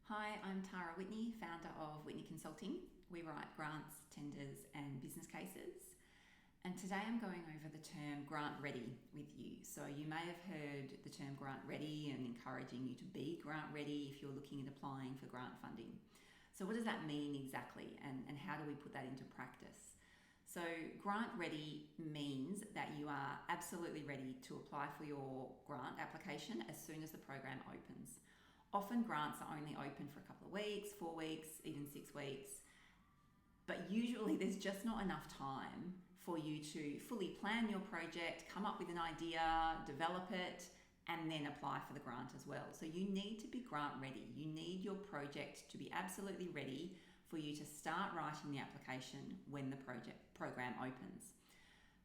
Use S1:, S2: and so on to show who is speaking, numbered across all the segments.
S1: Hi, I'm Tara Whitney, founder of Whitney Consulting. We write grants, tenders, and business cases. And today I'm going over the term grant ready with you. So you may have heard the term grant ready and encouraging you to be grant ready if you're looking at applying for grant funding. So what does that mean exactly, and how do we put that into practice? So grant ready means that you are absolutely ready to apply for your grant application as soon as the program opens. Often grants are only open for a couple of weeks, 4 weeks, even 6 weeks. But usually there's just not enough time for you to fully plan your project, come up with an idea, develop it, and then apply for the grant as well. So you need to be grant ready. You need your project to be absolutely ready for you to start writing the application when the program opens.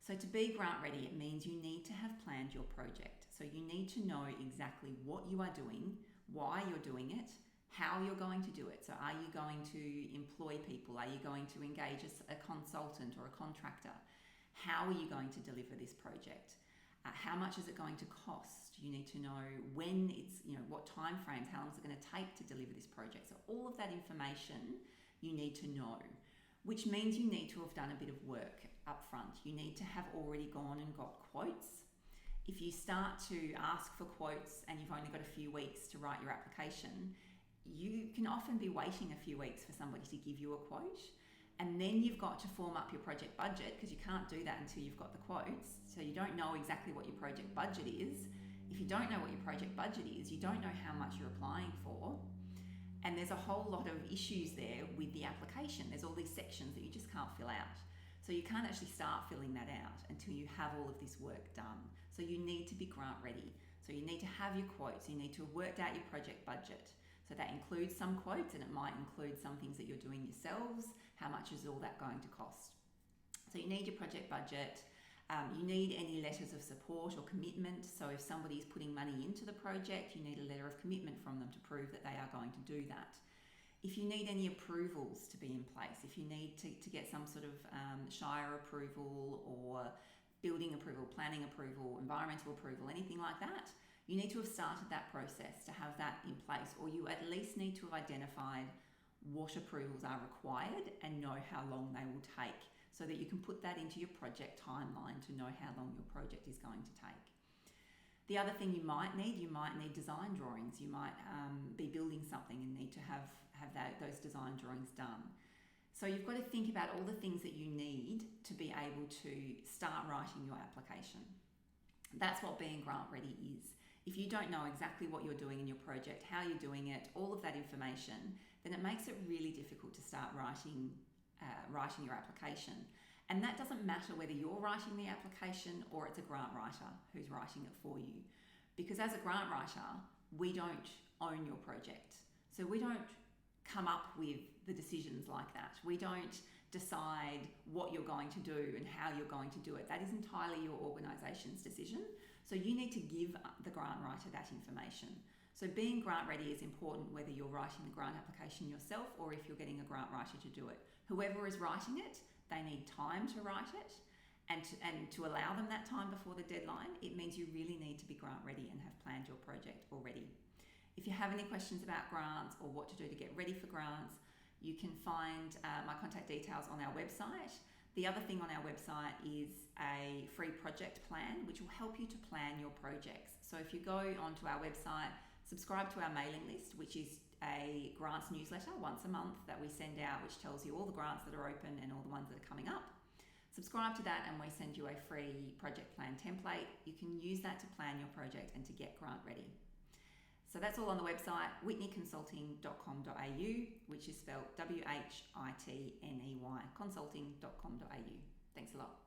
S1: So to be grant ready, it means you need to have planned your project. So you need to know exactly what you are doing, why you're doing it, how you're going to do it. So are you going to employ people? Are you going to engage a consultant or a contractor? How are you going to deliver this project? How much is it going to cost? You need to know when it's, what time frames, how long is it going to take to deliver this project? So all of that information you need to know, which means you need to have done a bit of work up front. You need to have already gone and got quotes. If you start to ask for quotes and you've only got a few weeks to write your application, you can often be waiting a few weeks for somebody to give you a quote. And then you've got to form up your project budget, because you can't do that until you've got the quotes. So you don't know exactly what your project budget is. If you don't know what your project budget is, you don't know how much you're applying for. And there's a whole lot of issues there with the application. There's all these sections that you just can't fill out. So you can't actually start filling that out until you have all of this work done. So you need to be grant ready. So you need to have your quotes. You need to have worked out your project budget. So that includes some quotes, and it might include some things that you're doing yourselves. How much is all that going to cost? So you need your project budget. You need any letters of support or commitment. So if somebody is putting money into the project, you need a letter of commitment from them to prove that they are going to do that. If you need any approvals to be in place, if you need to get some sort of shire approval or building approval, planning approval, environmental approval, anything like that, you need to have started that process to have that in place, or you at least need to have identified what approvals are required and know how long they will take, so that you can put that into your project timeline to know how long your project is going to take. The other thing you might need design drawings. You might be building something and need to have those design drawings done. So you've got to think about all the things that you need to be able to start writing your application. That's what being grant ready is. If you don't know exactly what you're doing in your project, how you're doing it, all of that information, then it makes it really difficult to start writing your application. And that doesn't matter whether you're writing the application or it's a grant writer who's writing it for you. Because as a grant writer, we don't own your project. So we don't come up with the decisions like that. We don't decide what you're going to do and how you're going to do it. That is entirely your organisation's decision. So you need to give the grant writer that information. So being grant ready is important whether you're writing the grant application yourself or if you're getting a grant writer to do it. Whoever is writing it, they need time to write it, and to allow them that time before the deadline, it means you really need to be grant ready and have planned your project already. If you have any questions about grants or what to do to get ready for grants, you can find my contact details on our website. The other thing on our website is a free project plan, which will help you to plan your projects. So if you go onto our website, subscribe to our mailing list, which is a grants newsletter once a month that we send out, which tells you all the grants that are open and all the ones that are coming up. Subscribe to that and we send you a free project plan template. You can use that to plan your project and to get grant ready. So that's all on the website, whitneyconsulting.com.au, which is spelled WHITNEY, consulting.com.au. Thanks a lot.